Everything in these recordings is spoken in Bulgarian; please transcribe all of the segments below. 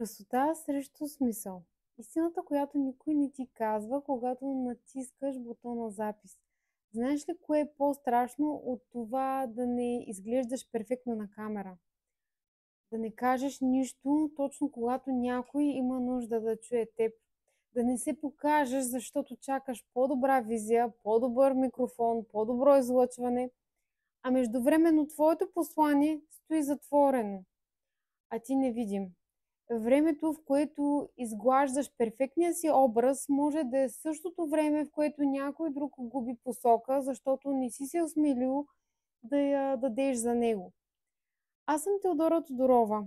Красота срещу смисъл. Истината, която никой не ти казва, когато натискаш бутона запис. Знаеш ли кое е по-страшно от това да не изглеждаш перфектно на камера? Да не кажеш нищо точно когато някой има нужда да чуе теб. Да не се покажеш, защото чакаш по-добра визия, по-добър микрофон, по-добро излъчване, а междувременно твоето послание стои затворено, а ти невидим. Времето, в което изглаждаш перфектния си образ, може да е същото време, в което някой друг губи посока, защото не си се осмелил да я дадеш за него. Аз съм Теодора Тодорова,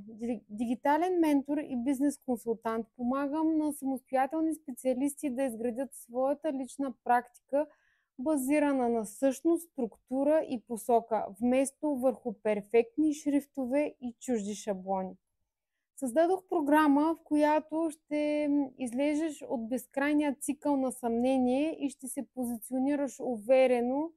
дигитален ментор и бизнес консултант. Помагам на самостоятелни специалисти да изградят своята лична практика, базирана на същност, структура и посока, вместо върху перфектни шрифтове и чужди шаблони. Създадох програма, в която ще излезеш от безкрайния цикъл на съмнение и ще се позиционираш уверено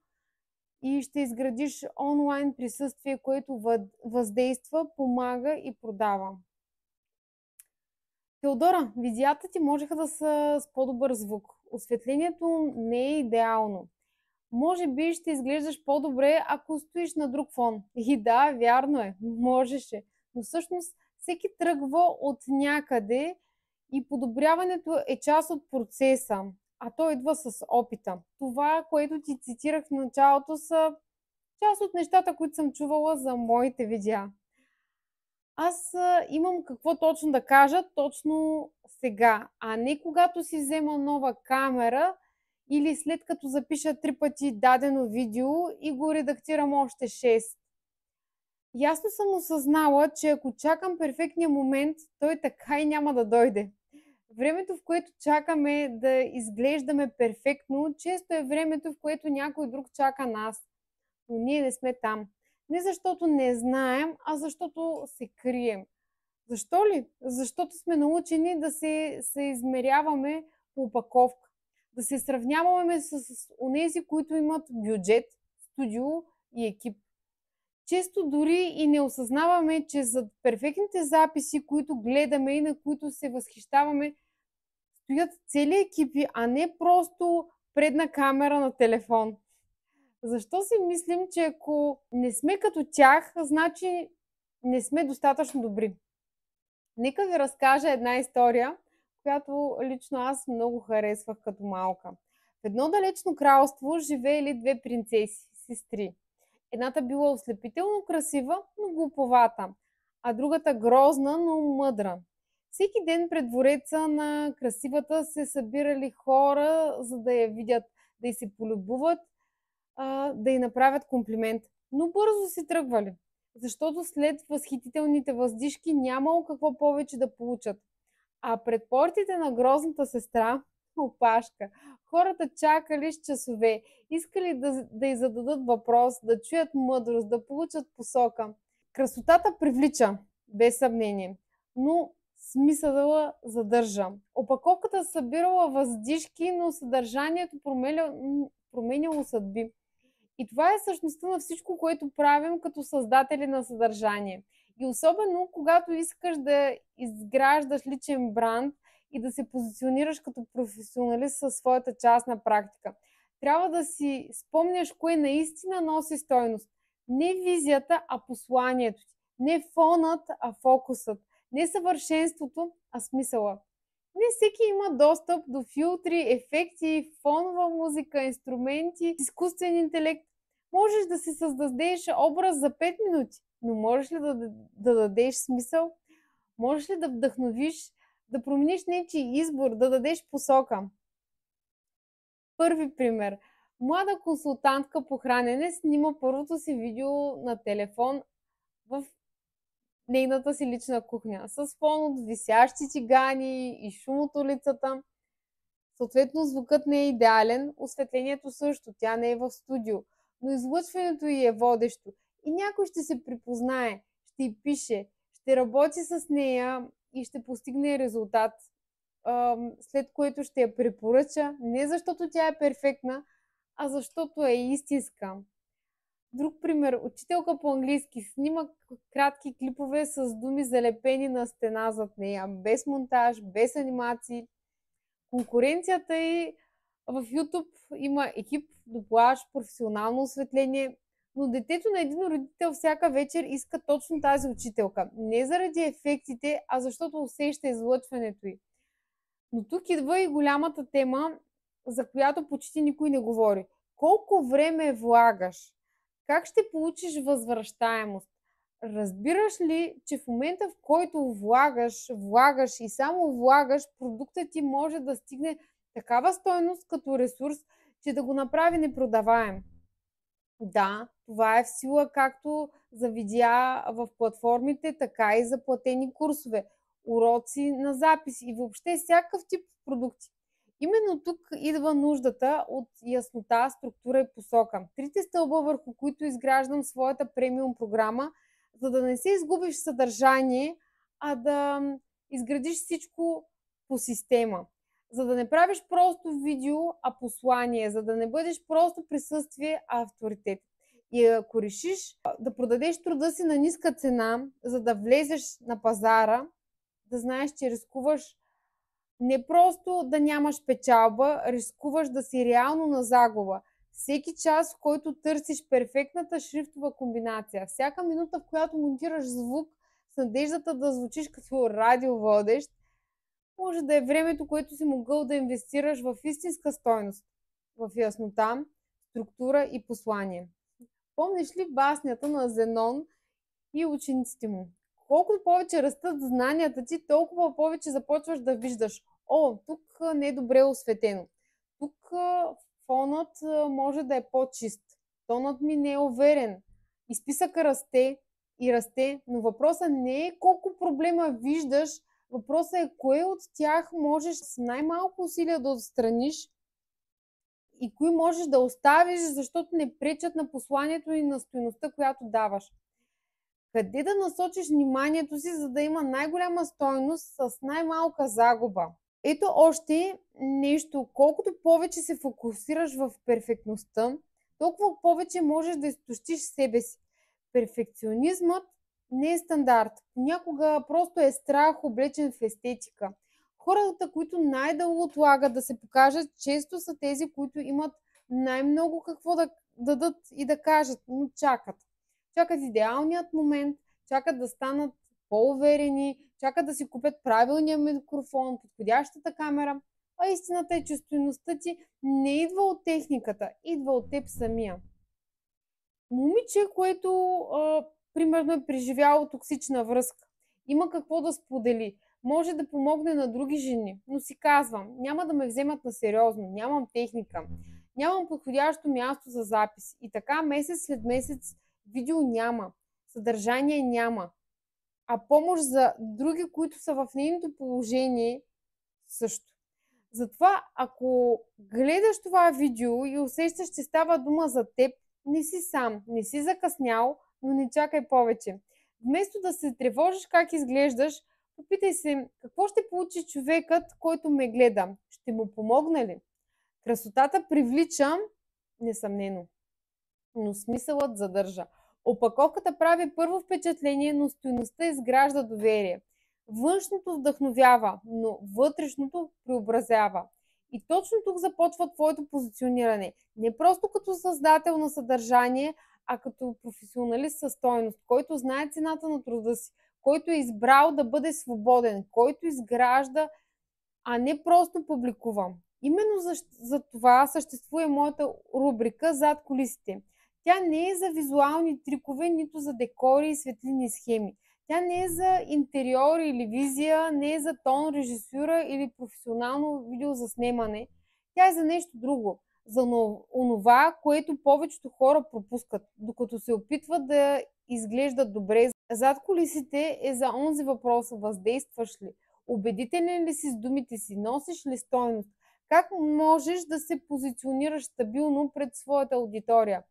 и ще изградиш онлайн присъствие, което въздейства, помага и продава. Теодора, видеята ти можеха да са с по-добър звук. Осветлението не е идеално. Може би ще изглеждаш по-добре, ако стоиш на друг фон. И да, вярно е, можеше. Но всъщност всеки тръгва от някъде и подобряването е част от процеса, а то идва с опита. Това, което ти цитирах в началото, са част от нещата, които съм чувала за моите видеа. Аз имам какво точно да кажа точно сега, а не когато си взема нова камера или след като запиша 3 пъти дадено видео и го редактирам още 6. Ясно съм осъзнала, че ако чакам перфектния момент, той така и няма да дойде. Времето, в което чакаме да изглеждаме перфектно, често е времето, в което някой друг чака нас, но ние не сме там. Не защото не знаем, а защото се крием. Защо ли? Защото сме научени да се измеряваме по опаковка, да се сравняваме с онези, които имат бюджет, студио и екип. Често дори и не осъзнаваме, че зад перфектните записи, които гледаме и на които се възхищаваме, стоят цели екипи, а не просто предна камера на телефон. Защо си мислим, че ако не сме като тях, значи не сме достатъчно добри? Нека ви разкажа една история, която лично аз много харесвах като малка. В едно далечно кралство живеели две принцеси, сестри. Едната била ослепително красива, но глуповата, а другата грозна, но мъдра. Всеки ден пред двореца на красивата се събирали хора, за да я видят, да й се полюбуват, да й направят комплимент. Но бързо си тръгвали, защото след възхитителните въздишки нямало какво повече да получат. А пред портите на грозната сестра, опашка, хората чакали с часове, искали да й зададат въпрос, да чуят мъдрост, да получат посока. Красотата привлича, без съмнение, но смисъла задържа. Опаковката събирала въздишки, но съдържанието променяло съдби. И това е същността на всичко, което правим като създатели на съдържание. И особено, когато искаш да изграждаш личен бранд и да се позиционираш като професионалист със своята частна практика. Трябва да си спомняш кое наистина носи стойност. Не визията, а посланието ти. Не фонът, а фокусът. Не съвършенството, а смисъла. Не всеки има достъп до филтри, ефекти, фонова музика, инструменти, изкуствен интелект. Можеш да си създадеш образ за 5 минути, но можеш ли да дадеш смисъл? Можеш ли да вдъхновиш, да промениш нечий избор, да дадеш посока? Първи пример. Млада консултантка по хранене снима първото си видео на телефон в нейната си лична кухня, с фон от висящи тигани и шум от улицата. Съответно, звукът не е идеален, осветлението също, тя не е в студио, но излъчването й е водещо. И някой ще се припознае, ще й пише, ще работи с нея и ще постигне резултат, след което ще я препоръча, не защото тя е перфектна, а защото е истинска. Друг пример. Учителка по английски снима кратки клипове с думи залепени на стена зад нея, без монтаж, без анимации. Конкуренцията и в YouTube има екип, дублаж, професионално осветление, но детето на един родител всяка вечер иска точно тази учителка. Не заради ефектите, а защото усеща излъчването й. Но тук идва и голямата тема, за която почти никой не говори. Колко време влагаш? Как ще получиш възвръщаемост? Разбираш ли, че в момента, в който влагаш и само влагаш, продуктът ти може да стигне такава стойност като ресурс, че да го направи непродаваем? Да, това е в сила както за видеа в платформите, така и за платени курсове, уроци на запис и въобще всякакъв тип продукти. Именно тук идва нуждата от яснота, структура и посока. Трите стълба, върху които изграждам своята премиум програма, за да не се изгубиш в съдържание, а да изградиш всичко по система. За да не правиш просто видео, а послание, за да не бъдеш просто присъствие, а авторитет. И ако решиш да продадеш труда си на ниска цена, за да влезеш на пазара, да знаеш, че рискуваш не просто да нямаш печалба, рискуваш да си реално на загуба. Всеки час, в който търсиш перфектната шрифтова комбинация, всяка минута, в която монтираш звук с надеждата да звучиш като радиоводещ, може да е времето, което си могъл да инвестираш в истинска стойност, в яснота, структура и послание. Помниш ли баснята на Зенон и учениците му? Колкото повече растат знанията ти, толкова повече започваш да виждаш. О, тук не е добре осветено. Тук фонът може да е по-чист. Тонът ми не е уверен. И списъка расте и расте, но въпросът не е колко проблема виждаш, въпросът е кое от тях можеш с най-малко усилия да отстраниш и кои можеш да оставиш, защото не пречат на посланието и на стойността, която даваш. Къде да насочиш вниманието си, за да има най-голяма стойност с най-малка загуба? Ето още нещо. Колкото повече се фокусираш в перфектността, толкова повече можеш да изтощиш себе си. Перфекционизмът не е стандарт. Понякога просто е страх, облечен в естетика. Хората, които най-дълго отлагат да се покажат, често са тези, които имат най-много какво да дадат и да кажат, но чакат. Чакат идеалният момент, чакат да станат по-уверени, чакат да си купят правилния микрофон, подходящата камера. А истината е, че стойността ти не идва от техниката, идва от теб самия. Момиче, което примерно е преживяло токсична връзка, има какво да сподели, може да помогне на други жени, но си казвам, няма да ме вземат на сериозно, нямам техника, нямам подходящо място за запис. И така месец след месец видео няма, съдържание няма, а помощ за други, които са в нейното положение също. Затова, ако гледаш това видео и усещаш, че става дума за теб, не си сам, не си закъснял, но не чакай повече. Вместо да се тревожиш как изглеждаш, попитай се какво ще получи човекът, който ме гледа. Ще му помогна ли? Красотата привлича, несъмнено, но смисълът задържа. Опаковката прави първо впечатление, но стойността изгражда доверие. Външното вдъхновява, но вътрешното преобразява. И точно тук започва твоето позициониране. Не просто като създател на съдържание, а като професионалист със стойност, който знае цената на труда си, който е избрал да бъде свободен, който изгражда, а не просто публикува. Именно за това съществува моята рубрика "Зад кулисите". Тя не е за визуални трикове, нито за декори и светлини схеми. Тя не е за интериор или визия, не е за тон, режисура или професионално видеозаснемане. Тя е за нещо друго. За онова, което повечето хора пропускат, докато се опитват да изглеждат добре. Зад кулисите е за онзи въпрос: въздействаш ли? Убедителен ли си с думите си? Носиш ли стойност? Как можеш да се позиционираш стабилно пред своята аудитория?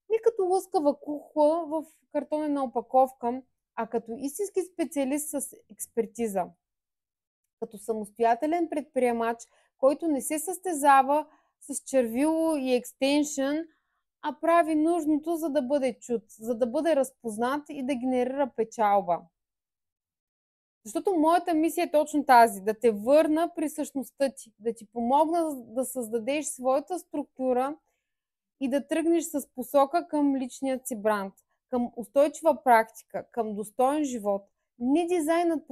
Не като лъскава кукла в картонена опаковка, а като истински специалист с експертиза. Като самостоятелен предприемач, който не се състезава с червило и екстеншън, а прави нужното, за да бъде чут, за да бъде разпознат и да генерира печалба. Защото моята мисия е точно тази, да те върна при същността ти, да ти помогна да създадеш своята структура и да тръгнеш с посока към личният си бранд, към устойчива практика, към достоен живот. Не дизайнът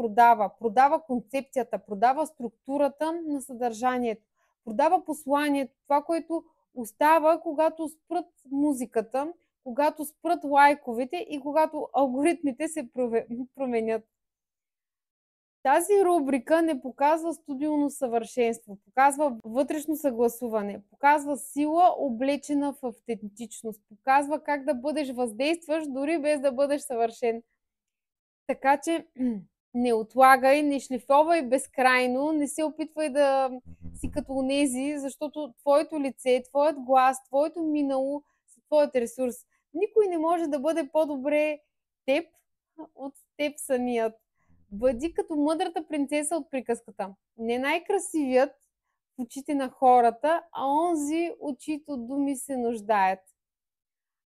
продава концепцията, продава структурата на съдържанието, продава посланието, това, което остава, когато спрат музиката, когато спрат лайковете и когато алгоритмите се променят. Тази рубрика не показва студийно съвършенство, показва вътрешно съгласуване, показва сила, облечена в автентичност, показва как да бъдеш въздействащ, дори без да бъдеш съвършен. Така че не отлагай, не шлифовай безкрайно, не се опитвай да си като онези, защото твоето лице, твоят глас, твоето минало са твоят ресурс. Никой не може да бъде по-добре теб от теб самият. Бъди като мъдрата принцеса от приказката. Не най-красивият в очите на хората, а онзи, от чиито думи се нуждаят.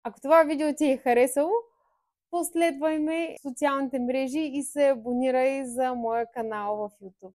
Ако това видео ти е харесало, последвай ме в социалните мрежи и се абонирай за моя канал в YouTube.